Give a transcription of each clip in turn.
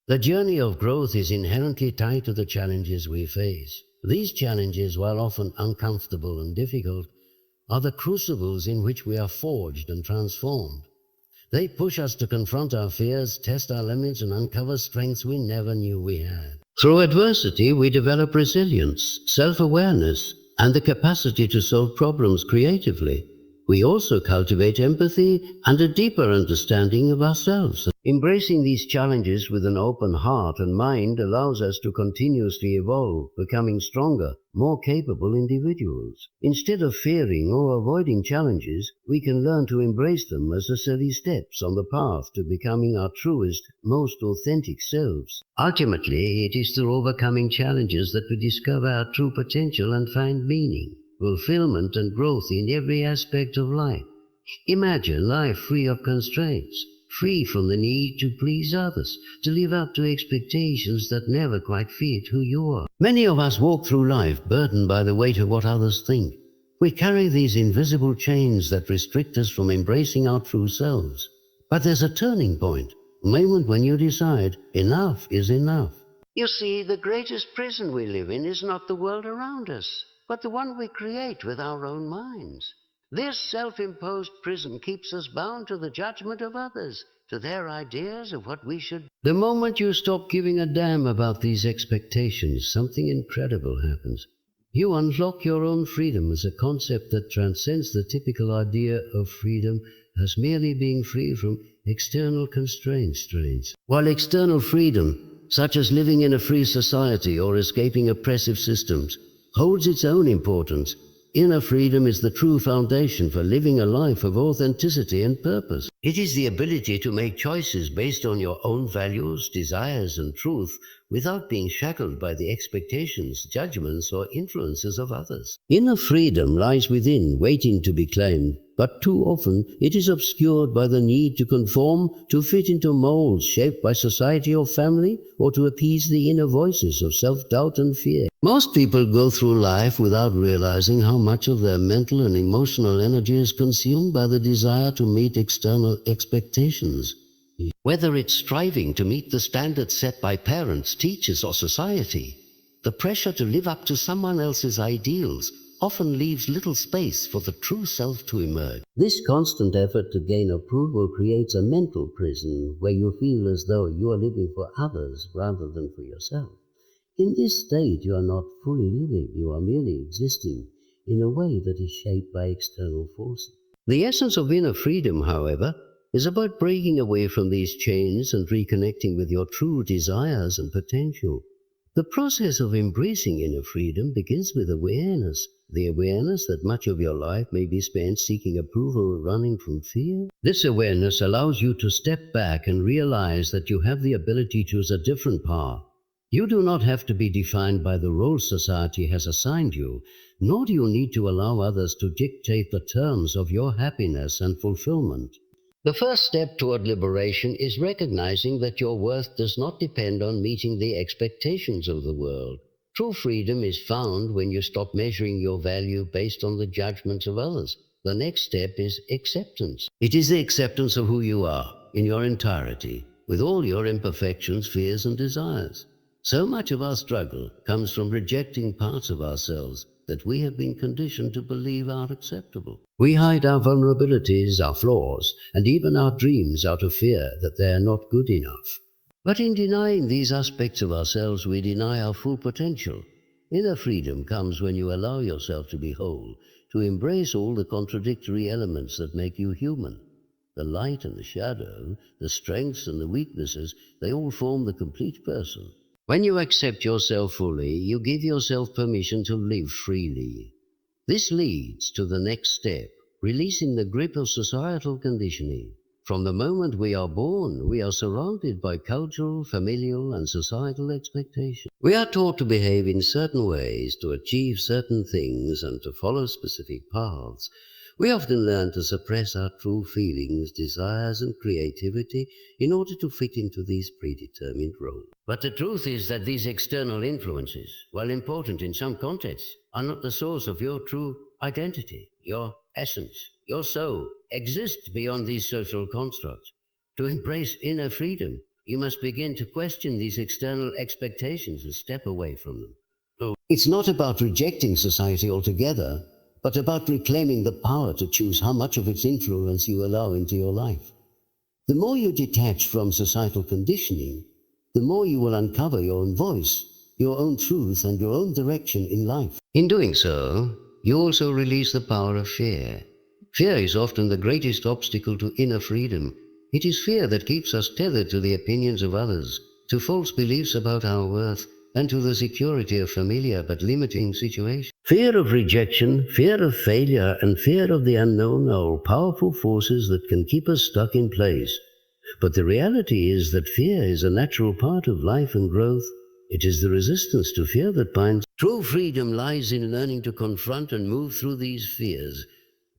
The journey of growth is inherently tied to the challenges we face. These challenges, while often uncomfortable and difficult, are the crucibles in which we are forged and transformed. They push us to confront our fears, test our limits, and uncover strengths we never knew we had. Through adversity, we develop resilience, self-awareness, and the capacity to solve problems creatively. We also cultivate empathy and a deeper understanding of ourselves. Embracing these challenges with an open heart and mind allows us to continuously evolve, becoming stronger, more capable individuals. Instead of fearing or avoiding challenges, we can learn to embrace them as necessary steps on the path to becoming our truest, most authentic selves. Ultimately, it is through overcoming challenges that we discover our true potential and find meaning, fulfillment, and growth in every aspect of life. Imagine life free of constraints, free from the need to please others, to live up to expectations that never quite fit who you are. Many of us walk through life burdened by the weight of what others think. We carry these invisible chains that restrict us from embracing our true selves. But there's a turning point, a moment when you decide enough is enough. You see, the greatest prison we live in is not the world around us, but the one we create with our own minds. This self-imposed prison keeps us bound to the judgment of others, to their ideas of what we should. The moment you stop giving a damn about these expectations, something incredible happens. You unlock your own freedom as a concept that transcends the typical idea of freedom as merely being free from external constraints. While external freedom, such as living in a free society or escaping oppressive systems, holds its own importance, inner freedom is the true foundation for living a life of authenticity and purpose. It is the ability to make choices based on your own values, desires, and truth without being shackled by the expectations, judgments, or influences of others. Inner freedom lies within, waiting to be claimed, but too often it is obscured by the need to conform, to fit into molds shaped by society or family, or to appease the inner voices of self-doubt and fear. Most people go through life without realizing how much of their mental and emotional energy is consumed by the desire to meet external expectations. Whether it's striving to meet the standards set by parents, teachers, or society, the pressure to live up to someone else's ideals often leaves little space for the true self to emerge. This constant effort to gain approval creates a mental prison where you feel as though you are living for others rather than for yourself. In this state, you are not fully living, you are merely existing in a way that is shaped by external forces. The essence of inner freedom, however, is about breaking away from these chains and reconnecting with your true desires and potential. The process of embracing inner freedom begins with awareness, the awareness that much of your life may be spent seeking approval or running from fear. This awareness allows you to step back and realize that you have the ability to choose a different path. You do not have to be defined by the roles society has assigned you, nor do you need to allow others to dictate the terms of your happiness and fulfillment. The first step toward liberation is recognizing that your worth does not depend on meeting the expectations of the world. True freedom is found when you stop measuring your value based on the judgments of others. The next step is acceptance. It is the acceptance of who you are in your entirety, with all your imperfections, fears, and desires. So much of our struggle comes from rejecting parts of ourselves that we have been conditioned to believe are acceptable. We hide our vulnerabilities, our flaws, and even our dreams out of fear that they are not good enough. But in denying these aspects of ourselves, we deny our full potential. Inner freedom comes when you allow yourself to be whole, to embrace all the contradictory elements that make you human. The light and the shadow, the strengths and the weaknesses, they all form the complete person. When you accept yourself fully, you give yourself permission to live freely. This leads to the next step, releasing the grip of societal conditioning. From the moment we are born, we are surrounded by cultural, familial, and societal expectations. We are taught to behave in certain ways, to achieve certain things, and to follow specific paths. We often learn to suppress our true feelings, desires, and creativity in order to fit into these predetermined roles. But the truth is that these external influences, while important in some contexts, are not the source of your true identity. Your essence, your soul, exists beyond these social constructs. To embrace inner freedom You must begin to question these external expectations and step away from them. So it's not about rejecting society altogether, but about reclaiming the power to choose how much of its influence you allow into your life. The more you detach from societal conditioning, the more you will uncover your own voice, your own truth, and your own direction in life. In doing so, you also release the power of fear. Fear is often the greatest obstacle to inner freedom. It is fear that keeps us tethered to the opinions of others, to false beliefs about our worth, and to the security of familiar but limiting situations. Fear of rejection, fear of failure, and fear of the unknown are all powerful forces that can keep us stuck in place. But the reality is that fear is a natural part of life and growth. It is the resistance to fear that binds. True freedom lies in learning to confront and move through these fears,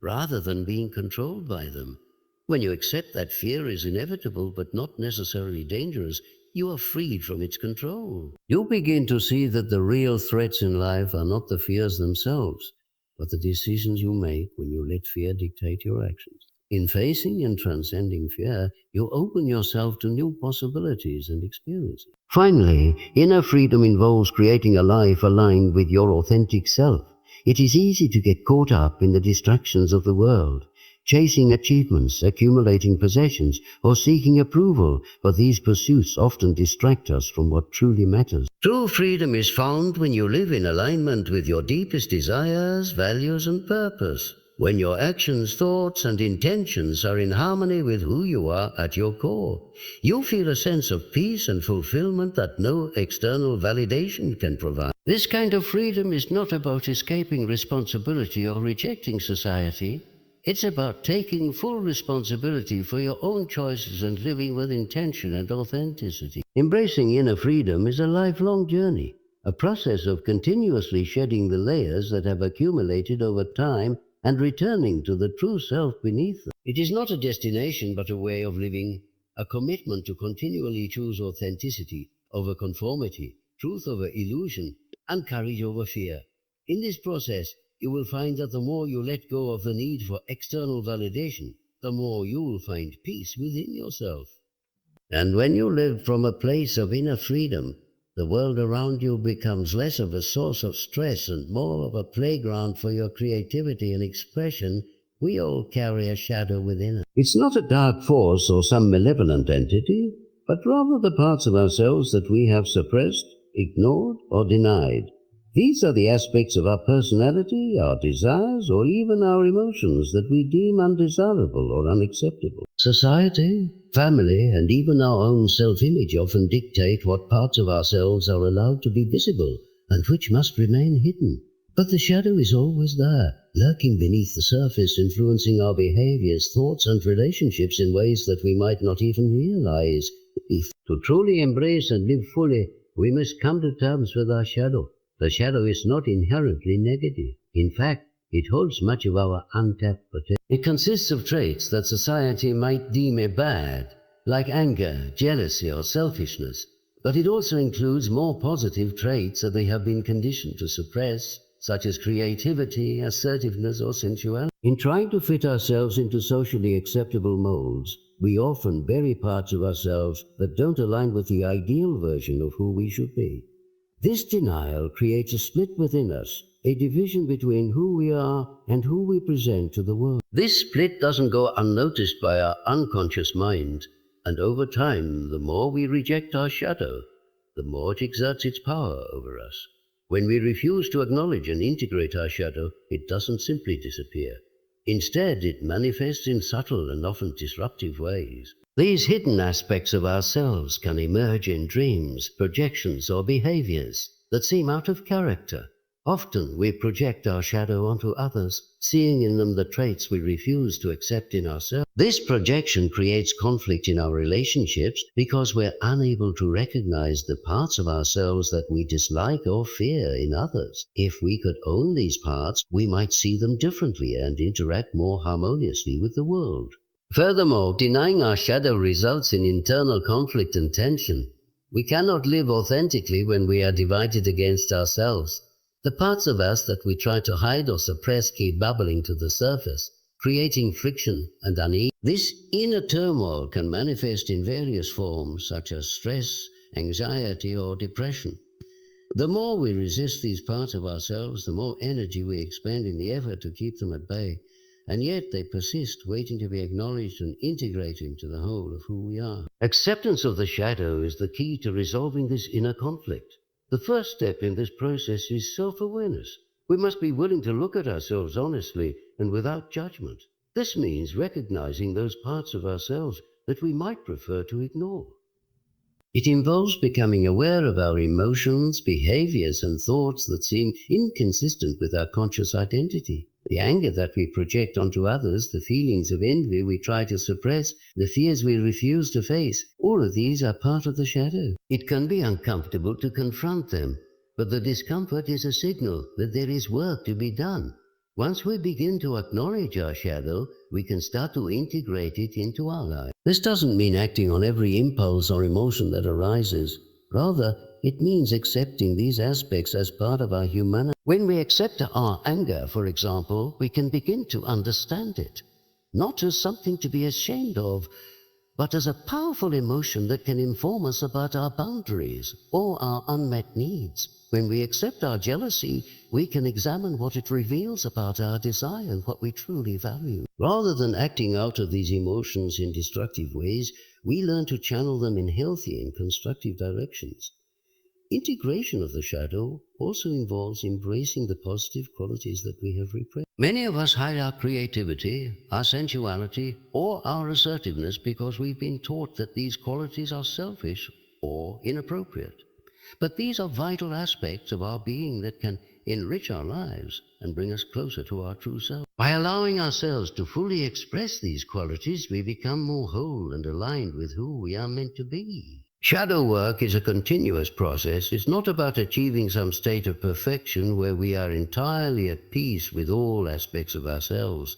rather than being controlled by them. When you accept that fear is inevitable but not necessarily dangerous, you are freed from its control. You begin to see that the real threats in life are not the fears themselves, but the decisions you make when you let fear dictate your actions. In facing and transcending fear, you open yourself to new possibilities and experiences. Finally, inner freedom involves creating a life aligned with your authentic self. It is easy to get caught up in the distractions of the world, chasing achievements, accumulating possessions, or seeking approval, but these pursuits often distract us from what truly matters. True freedom is found when you live in alignment with your deepest desires, values, and purpose. When your actions, thoughts, and intentions are in harmony with who you are at your core, you feel a sense of peace and fulfillment that no external validation can provide. This kind of freedom is not about escaping responsibility or rejecting society. It's about taking full responsibility for your own choices and living with intention and authenticity. Embracing inner freedom is a lifelong journey, a process of continuously shedding the layers that have accumulated over time and returning to the true self beneath them. It is not a destination but a way of living, a commitment to continually choose authenticity over conformity, truth over illusion, and courage over fear. In this process, you will find that the more you let go of the need for external validation, the more you will find peace within yourself. And when you live from a place of inner freedom, the world around you becomes less of a source of stress and more of a playground for your creativity and expression. We all carry a shadow within us. It's not a dark force or some malevolent entity, but rather the parts of ourselves that we have suppressed, ignored, or denied. These are the aspects of our personality, our desires, or even our emotions that we deem undesirable or unacceptable. Society, family, and even our own self-image often dictate what parts of ourselves are allowed to be visible and which must remain hidden. But the shadow is always there, lurking beneath the surface, influencing our behaviors, thoughts, and relationships in ways that we might not even realize. To truly embrace and live fully, we must come to terms with our shadow. The shadow is not inherently negative. In fact, it holds much of our untapped potential. It consists of traits that society might deem bad, like anger, jealousy, or selfishness. But it also includes more positive traits that they have been conditioned to suppress, such as creativity, assertiveness, or sensuality. In trying to fit ourselves into socially acceptable molds, we often bury parts of ourselves that don't align with the ideal version of who we should be. This denial creates a split within us, a division between who we are and who we present to the world. This split doesn't go unnoticed by our unconscious mind, and over time, the more we reject our shadow, the more it exerts its power over us. When we refuse to acknowledge and integrate our shadow, it doesn't simply disappear. Instead, it manifests in subtle and often disruptive ways. These hidden aspects of ourselves can emerge in dreams, projections, or behaviors that seem out of character. Often we project our shadow onto others, seeing in them the traits we refuse to accept in ourselves. This projection creates conflict in our relationships because we're unable to recognize the parts of ourselves that we dislike or fear in others. If we could own these parts, we might see them differently and interact more harmoniously with the world. Furthermore, denying our shadow results in internal conflict and tension. We cannot live authentically when we are divided against ourselves. The parts of us that we try to hide or suppress keep bubbling to the surface, creating friction and unease. This inner turmoil can manifest in various forms such as stress, anxiety, or depression. The more we resist these parts of ourselves, the more energy we expend in the effort to keep them at bay, and yet they persist, waiting to be acknowledged and integrated into the whole of who we are. Acceptance of the shadow is the key to resolving this inner conflict. The first step in this process is self-awareness. We must be willing to look at ourselves honestly and without judgment. This means recognizing those parts of ourselves that we might prefer to ignore. It involves becoming aware of our emotions, behaviors, and thoughts that seem inconsistent with our conscious identity. The anger that we project onto others, the feelings of envy we try to suppress, the fears we refuse to face, all of these are part of the shadow. It can be uncomfortable to confront them, but the discomfort is a signal that there is work to be done. Once we begin to acknowledge our shadow, we can start to integrate it into our life. This doesn't mean acting on every impulse or emotion that arises. Rather, it means accepting these aspects as part of our humanity. When we accept our anger, for example, we can begin to understand it, not as something to be ashamed of, but as a powerful emotion that can inform us about our boundaries or our unmet needs. When we accept our jealousy, we can examine what it reveals about our desire and what we truly value. Rather than acting out of these emotions in destructive ways, we learn to channel them in healthy and constructive directions. Integration of the shadow also involves embracing the positive qualities that we have repressed. Many of us hide our creativity, our sensuality, or our assertiveness because we've been taught that these qualities are selfish or inappropriate. But these are vital aspects of our being that can enrich our lives and bring us closer to our true self. By allowing ourselves to fully express these qualities, we become more whole and aligned with who we are meant to be. Shadow work is a continuous process. It's not about achieving some state of perfection where we are entirely at peace with all aspects of ourselves.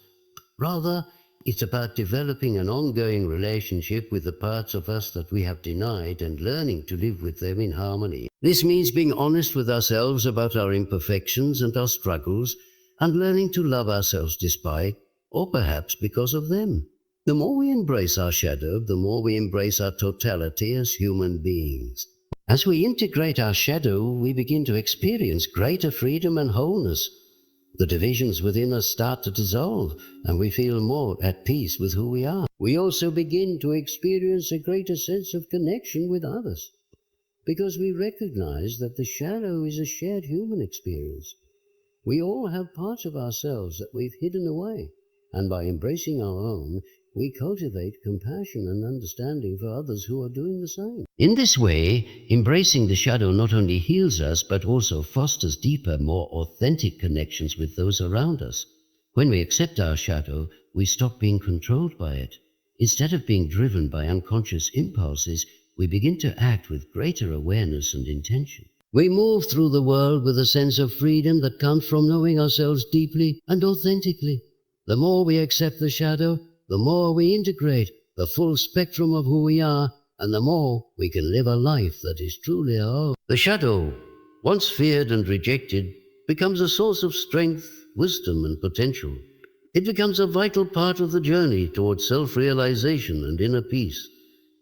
Rather, it's about developing an ongoing relationship with the parts of us that we have denied and learning to live with them in harmony. This means being honest with ourselves about our imperfections and our struggles, and learning to love ourselves despite, or perhaps because of them. The more we embrace our shadow, the more we embrace our totality as human beings. As we integrate our shadow, we begin to experience greater freedom and wholeness. The divisions within us start to dissolve, and we feel more at peace with who we are. We also begin to experience a greater sense of connection with others, because we recognize that the shadow is a shared human experience. We all have parts of ourselves that we've hidden away, and by embracing our own, we cultivate compassion and understanding for others who are doing the same. In this way, embracing the shadow not only heals us, but also fosters deeper, more authentic connections with those around us. When we accept our shadow, we stop being controlled by it. Instead of being driven by unconscious impulses, we begin to act with greater awareness and intention. We move through the world with a sense of freedom that comes from knowing ourselves deeply and authentically. The more we accept the shadow, the more we integrate the full spectrum of who we are, and the more we can live a life that is truly our own. The shadow, once feared and rejected, becomes a source of strength, wisdom, and potential. It becomes a vital part of the journey towards self-realization and inner peace.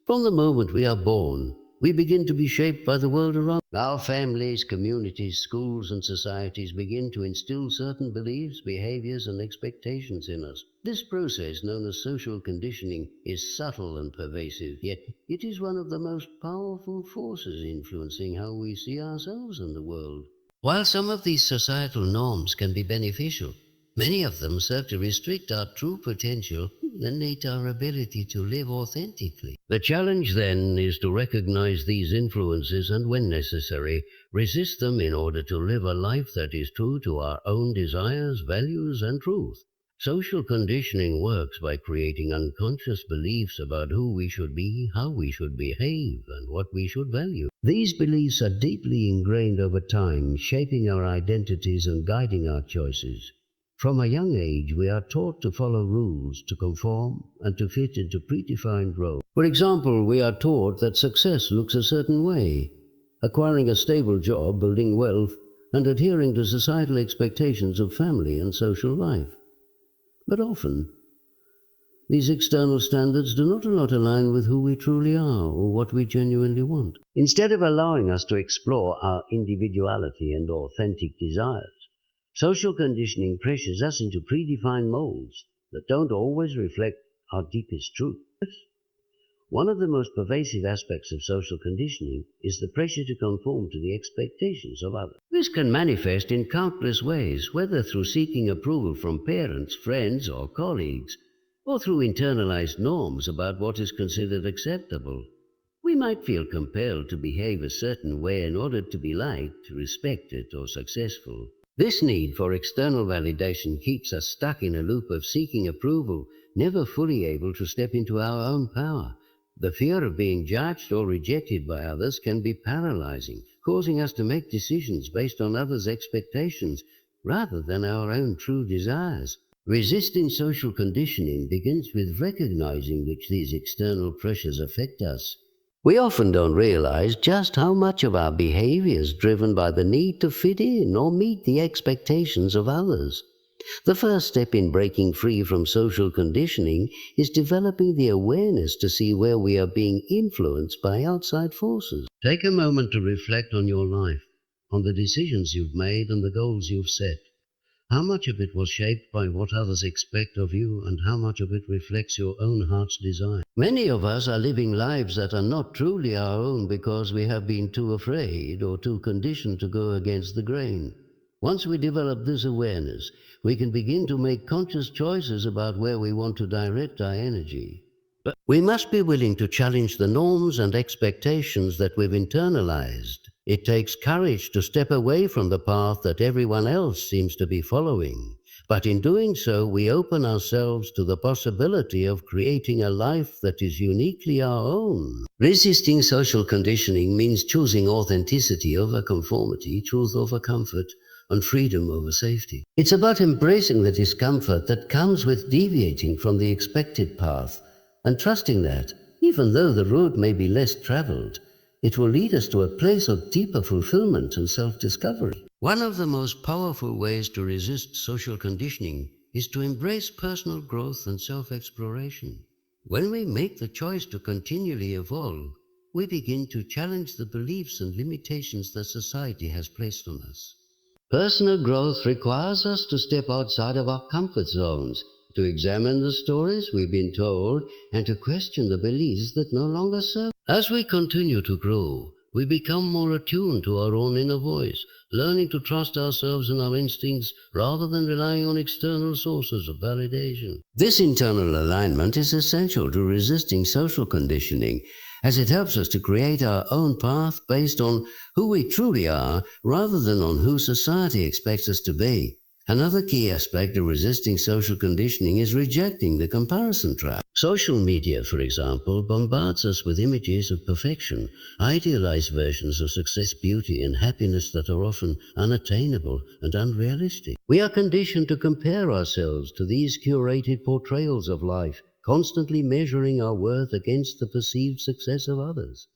From the moment we are born, we begin to be shaped by the world around us. Our families, communities, schools, and societies begin to instill certain beliefs, behaviors, and expectations in us. This process, known as social conditioning, is subtle and pervasive, yet it is one of the most powerful forces influencing how we see ourselves and the world. While some of these societal norms can be beneficial, many of them serve to restrict our true potential and limit our ability to live authentically. The challenge then is to recognize these influences and, when necessary, resist them in order to live a life that is true to our own desires, values, and truth. Social conditioning works by creating unconscious beliefs about who we should be, how we should behave, and what we should value. These beliefs are deeply ingrained over time, shaping our identities and guiding our choices. From a young age, we are taught to follow rules, to conform, and to fit into predefined roles. For example, we are taught that success looks a certain way. Acquiring a stable job, building wealth, and adhering to societal expectations of family and social life. But often, these external standards do not align with who we truly are or what we genuinely want. Instead of allowing us to explore our individuality and authentic desires, social conditioning pressures us into predefined molds that don't always reflect our deepest truth. One of the most pervasive aspects of social conditioning is the pressure to conform to the expectations of others. This can manifest in countless ways, whether through seeking approval from parents, friends, or colleagues, or through internalized norms about what is considered acceptable. We might feel compelled to behave a certain way in order to be liked, respected, or successful. This need for external validation keeps us stuck in a loop of seeking approval, never fully able to step into our own power. The fear of being judged or rejected by others can be paralyzing, causing us to make decisions based on others' expectations rather than our own true desires. Resisting social conditioning begins with recognizing which these external pressures affect us. We often don't realize just how much of our behavior is driven by the need to fit in or meet the expectations of others. The first step in breaking free from social conditioning is developing the awareness to see where we are being influenced by outside forces. Take a moment to reflect on your life, on the decisions you've made and the goals you've set. How much of it was shaped by what others expect of you, and how much of it reflects your own heart's desire? Many of us are living lives that are not truly our own because we have been too afraid or too conditioned to go against the grain. Once we develop this awareness, we can begin to make conscious choices about where we want to direct our energy. But we must be willing to challenge the norms and expectations that we've internalized. It takes courage to step away from the path that everyone else seems to be following. But in doing so, we open ourselves to the possibility of creating a life that is uniquely our own. Resisting social conditioning means choosing authenticity over conformity, truth over comfort, and freedom over safety. It's about embracing the discomfort that comes with deviating from the expected path and trusting that, even though the road may be less traveled, it will lead us to a place of deeper fulfillment and self-discovery. One of the most powerful ways to resist social conditioning is to embrace personal growth and self-exploration. When we make the choice to continually evolve, we begin to challenge the beliefs and limitations that society has placed on us. Personal growth requires us to step outside of our comfort zones, to examine the stories we've been told, and to question the beliefs that no longer serve. As we continue to grow, we become more attuned to our own inner voice, learning to trust ourselves and our instincts rather than relying on external sources of validation. This internal alignment is essential to resisting social conditioning, as it helps us to create our own path based on who we truly are rather than on who society expects us to be. Another key aspect of resisting social conditioning is rejecting the comparison trap. Social media, for example, bombards us with images of perfection, idealized versions of success, beauty, and happiness that are often unattainable and unrealistic. We are conditioned to compare ourselves to these curated portrayals of life, constantly measuring our worth against the perceived success of others.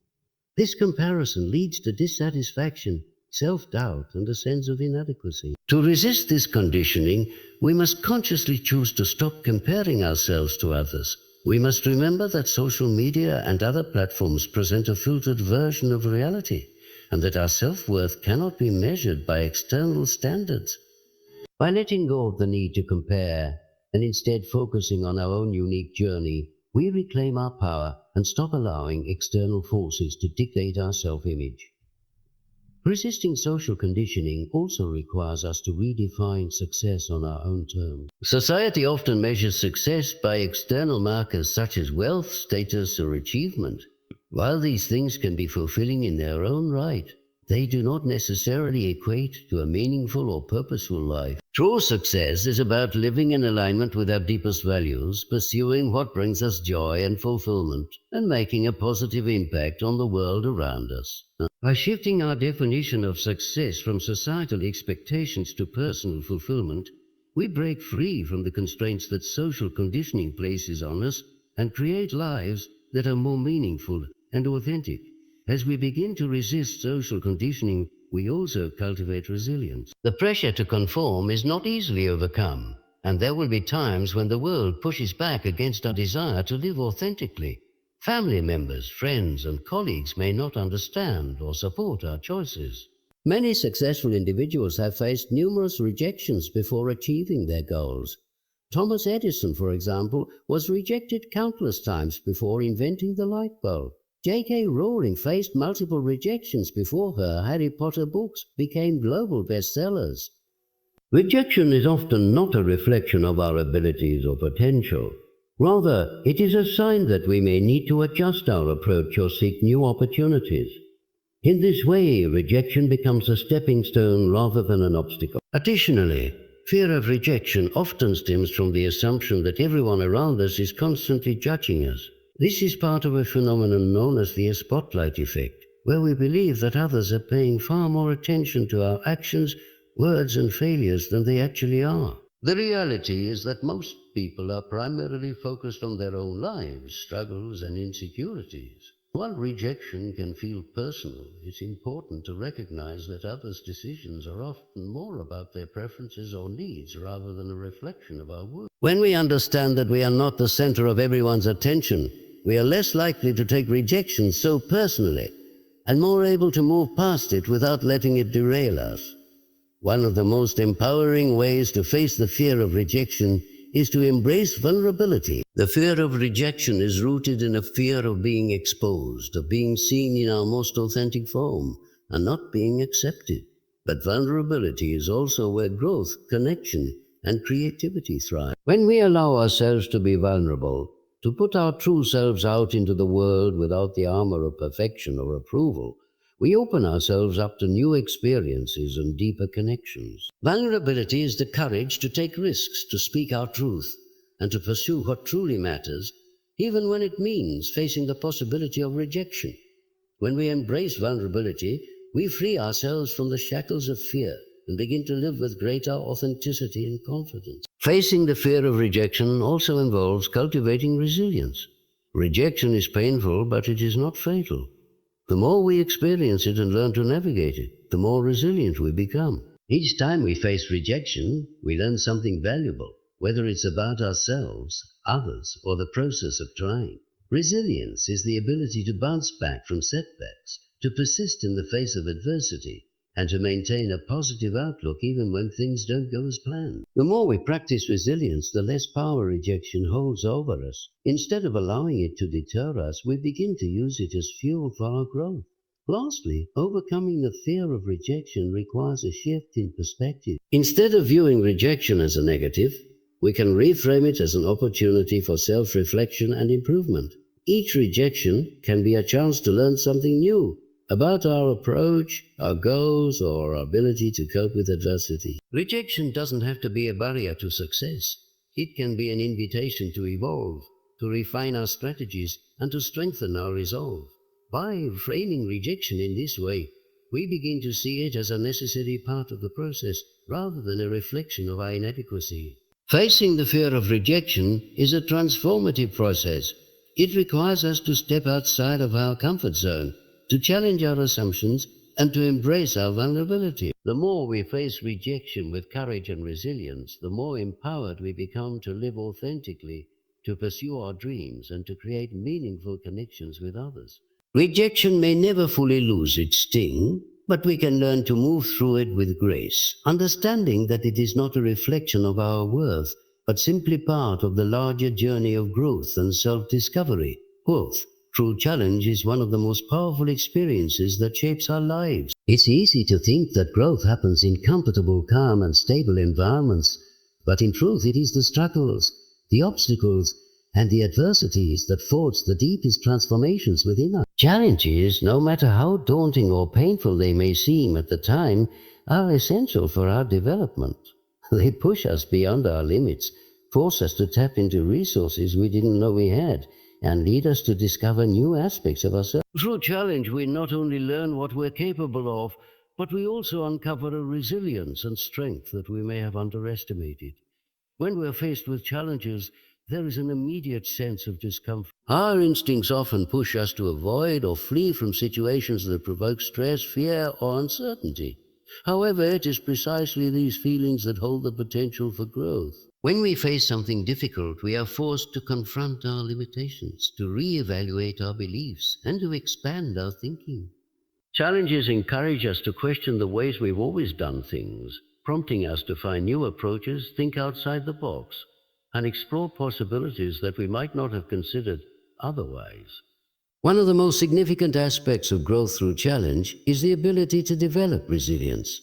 This comparison leads to dissatisfaction, self-doubt, and a sense of inadequacy. To resist this conditioning, we must consciously choose to stop comparing ourselves to others. We must remember that social media and other platforms present a filtered version of reality, and that our self-worth cannot be measured by external standards. By letting go of the need to compare and instead focusing on our own unique journey, we reclaim our power and stop allowing external forces to dictate our self-image. Resisting social conditioning also requires us to redefine success on our own terms. Society often measures success by external markers such as wealth, status, or achievement. While these things can be fulfilling in their own right, they do not necessarily equate to a meaningful or purposeful life. True success is about living in alignment with our deepest values, pursuing what brings us joy and fulfillment, and making a positive impact on the world around us. By shifting our definition of success from societal expectations to personal fulfillment, we break free from the constraints that social conditioning places on us and create lives that are more meaningful and authentic. As we begin to resist social conditioning, we also cultivate resilience. The pressure to conform is not easily overcome. And there will be times when the world pushes back against our desire to live authentically. Family members, friends, and colleagues may not understand or support our choices. Many successful individuals have faced numerous rejections before achieving their goals. Thomas Edison, for example, was rejected countless times before inventing the light bulb. J.K. Rowling faced multiple rejections before her Harry Potter books became global bestsellers. Rejection is often not a reflection of our abilities or potential. Rather, it is a sign that we may need to adjust our approach or seek new opportunities. In this way, rejection becomes a stepping stone rather than an obstacle. Additionally, fear of rejection often stems from the assumption that everyone around us is constantly judging us. This is part of a phenomenon known as the spotlight effect, where we believe that others are paying far more attention to our actions, words, and failures than they actually are. The reality is that most people are primarily focused on their own lives, struggles, and insecurities. While rejection can feel personal, it's important to recognize that others' decisions are often more about their preferences or needs rather than a reflection of our worth. When we understand that we are not the center of everyone's attention, we are less likely to take rejection so personally and more able to move past it without letting it derail us. One of the most empowering ways to face the fear of rejection is to embrace vulnerability. The fear of rejection is rooted in a fear of being exposed, of being seen in our most authentic form, and not being accepted. But vulnerability is also where growth, connection, and creativity thrive. When we allow ourselves to be vulnerable, to put our true selves out into the world without the armor of perfection or approval, we open ourselves up to new experiences and deeper connections. Vulnerability is the courage to take risks, to speak our truth, and to pursue what truly matters, even when it means facing the possibility of rejection. When we embrace vulnerability, we free ourselves from the shackles of fear and begin to live with greater authenticity and confidence. Facing the fear of rejection also involves cultivating resilience. Rejection is painful, but it is not fatal. The more we experience it and learn to navigate it, the more resilient we become. Each time we face rejection, we learn something valuable, whether it's about ourselves, others, or the process of trying. Resilience is the ability to bounce back from setbacks, to persist in the face of adversity, and to maintain a positive outlook even when things don't go as planned. The more we practice resilience, the less power rejection holds over us. Instead of allowing it to deter us, we begin to use it as fuel for our growth. Lastly, overcoming the fear of rejection requires a shift in perspective. Instead of viewing rejection as a negative, we can reframe it as an opportunity for self-reflection and improvement. Each rejection can be a chance to learn something new about our approach, our goals, or our ability to cope with adversity. Rejection doesn't have to be a barrier to success. It can be an invitation to evolve, to refine our strategies, and to strengthen our resolve. By framing rejection in this way, we begin to see it as a necessary part of the process rather than a reflection of our inadequacy. Facing the fear of rejection is a transformative process. It requires us to step outside of our comfort zone, to challenge our assumptions, and to embrace our vulnerability. The more we face rejection with courage and resilience, the more empowered we become to live authentically, to pursue our dreams, and to create meaningful connections with others. Rejection may never fully lose its sting, but we can learn to move through it with grace, understanding that it is not a reflection of our worth, but simply part of the larger journey of growth and self-discovery. Growth through challenge is one of the most powerful experiences that shapes our lives. It's easy to think that growth happens in comfortable, calm, and stable environments, but in truth it is the struggles, the obstacles, and the adversities that forge the deepest transformations within us. Challenges, no matter how daunting or painful they may seem at the time, are essential for our development. They push us beyond our limits, force us to tap into resources we didn't know we had, and lead us to discover new aspects of ourselves. Through challenge, we not only learn what we're capable of, but we also uncover a resilience and strength that we may have underestimated. When we're faced with challenges, there is an immediate sense of discomfort. Our instincts often push us to avoid or flee from situations that provoke stress, fear, or uncertainty. However, it is precisely these feelings that hold the potential for growth. When we face something difficult, we are forced to confront our limitations, to re-evaluate our beliefs, and to expand our thinking. Challenges encourage us to question the ways we've always done things, prompting us to find new approaches, think outside the box, and explore possibilities that we might not have considered otherwise. One of the most significant aspects of growth through challenge is the ability to develop resilience.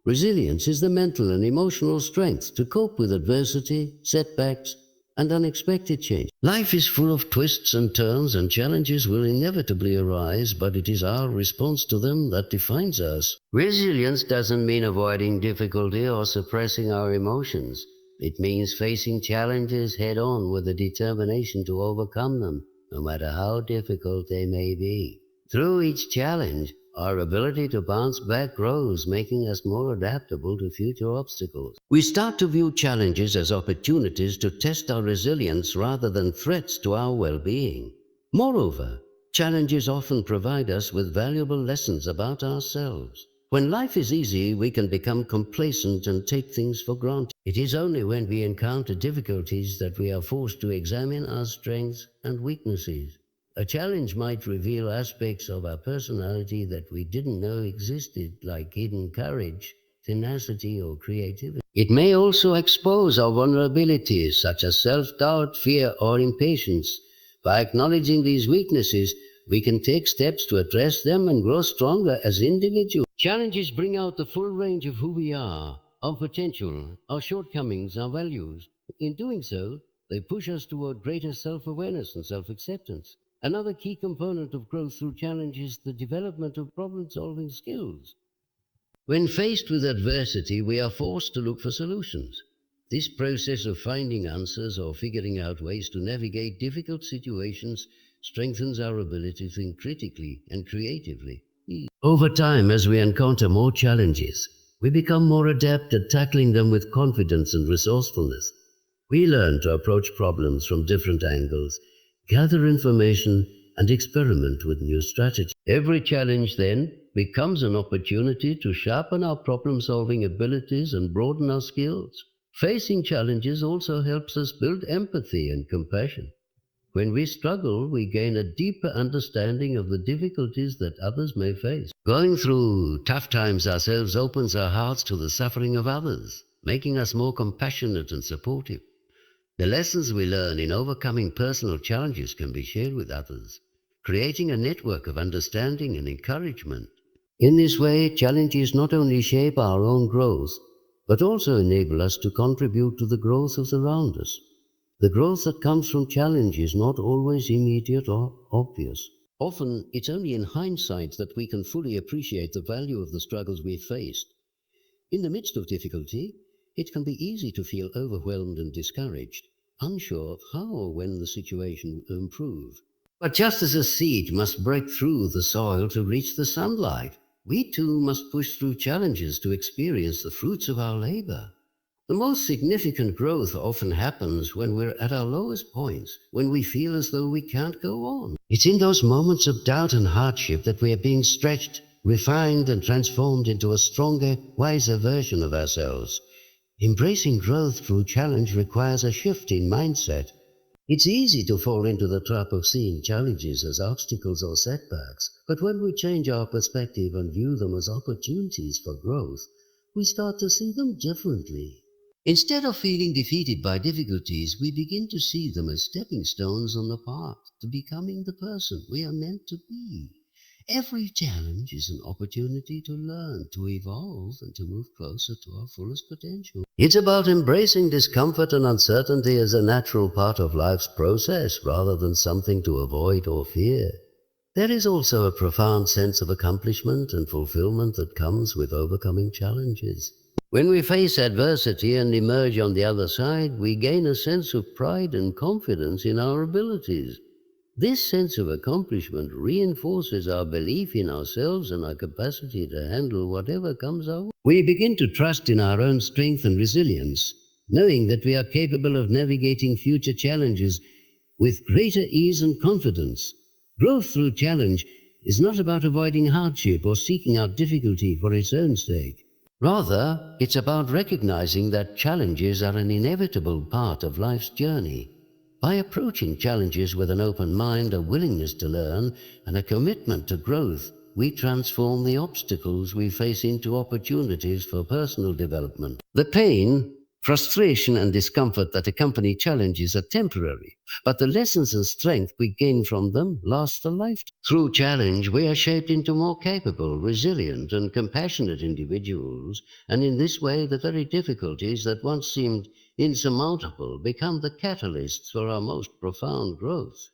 Resilience is the mental and emotional strength to cope with adversity, setbacks, and unexpected change. Life is full of twists and turns, and challenges will inevitably arise, but it is our response to them that defines us. Resilience doesn't mean avoiding difficulty or suppressing our emotions. It means facing challenges head on with the determination to overcome them, no matter how difficult they may be. Through each challenge, our ability to bounce back grows, making us more adaptable to future obstacles. We start to view challenges as opportunities to test our resilience rather than threats to our well-being. Moreover, challenges often provide us with valuable lessons about ourselves. When life is easy, we can become complacent and take things for granted. It is only when we encounter difficulties that we are forced to examine our strengths and weaknesses. A challenge might reveal aspects of our personality that we didn't know existed, like hidden courage, tenacity, or creativity. It may also expose our vulnerabilities, such as self-doubt, fear, or impatience. By acknowledging these weaknesses, we can take steps to address them and grow stronger as individuals. Challenges bring out the full range of who we are, our potential, our shortcomings, our values. In doing so, they push us toward greater self-awareness and self-acceptance. Another key component of growth through challenge is the development of problem-solving skills. When faced with adversity, we are forced to look for solutions. This process of finding answers or figuring out ways to navigate difficult situations strengthens our ability to think critically and creatively. Over time, as we encounter more challenges, we become more adept at tackling them with confidence and resourcefulness. We learn to approach problems from different angles, gather information, and experiment with new strategies. Every challenge, then, becomes an opportunity to sharpen our problem-solving abilities and broaden our skills. Facing challenges also helps us build empathy and compassion. When we struggle, we gain a deeper understanding of the difficulties that others may face. Going through tough times ourselves opens our hearts to the suffering of others, making us more compassionate and supportive. The lessons we learn in overcoming personal challenges can be shared with others, creating a network of understanding and encouragement. In this way, challenges not only shape our own growth, but also enable us to contribute to the growth of around us. The growth that comes from challenge is not always immediate or obvious. Often, it's only in hindsight that we can fully appreciate the value of the struggles we've faced. In the midst of difficulty, it can be easy to feel overwhelmed and discouraged, unsure of how or when the situation will improve. But just as a seed must break through the soil to reach the sunlight, we too must push through challenges to experience the fruits of our labor. The most significant growth often happens when we're at our lowest points, when we feel as though we can't go on. It's in those moments of doubt and hardship that we are being stretched, refined, and transformed into a stronger, wiser version of ourselves. Embracing growth through challenge requires a shift in mindset. It's easy to fall into the trap of seeing challenges as obstacles or setbacks, but when we change our perspective and view them as opportunities for growth, we start to see them differently. Instead of feeling defeated by difficulties, we begin to see them as stepping stones on the path to becoming the person we are meant to be. Every challenge is an opportunity to learn, to evolve, and to move closer to our fullest potential. It's about embracing discomfort and uncertainty as a natural part of life's process rather than something to avoid or fear. There is also a profound sense of accomplishment and fulfillment that comes with overcoming challenges. When we face adversity and emerge on the other side, we gain a sense of pride and confidence in our abilities. This sense of accomplishment reinforces our belief in ourselves and our capacity to handle whatever comes our way. We begin to trust in our own strength and resilience, knowing that we are capable of navigating future challenges with greater ease and confidence. Growth through challenge is not about avoiding hardship or seeking out difficulty for its own sake. Rather, it's about recognizing that challenges are an inevitable part of life's journey. By approaching challenges with an open mind, a willingness to learn, and a commitment to growth, we transform the obstacles we face into opportunities for personal development. The pain, frustration, and discomfort that accompany challenges are temporary, but the lessons and strength we gain from them last a lifetime. Through challenge, we are shaped into more capable, resilient, and compassionate individuals, and in this way, the very difficulties that once seemed insurmountable become the catalysts for our most profound growth.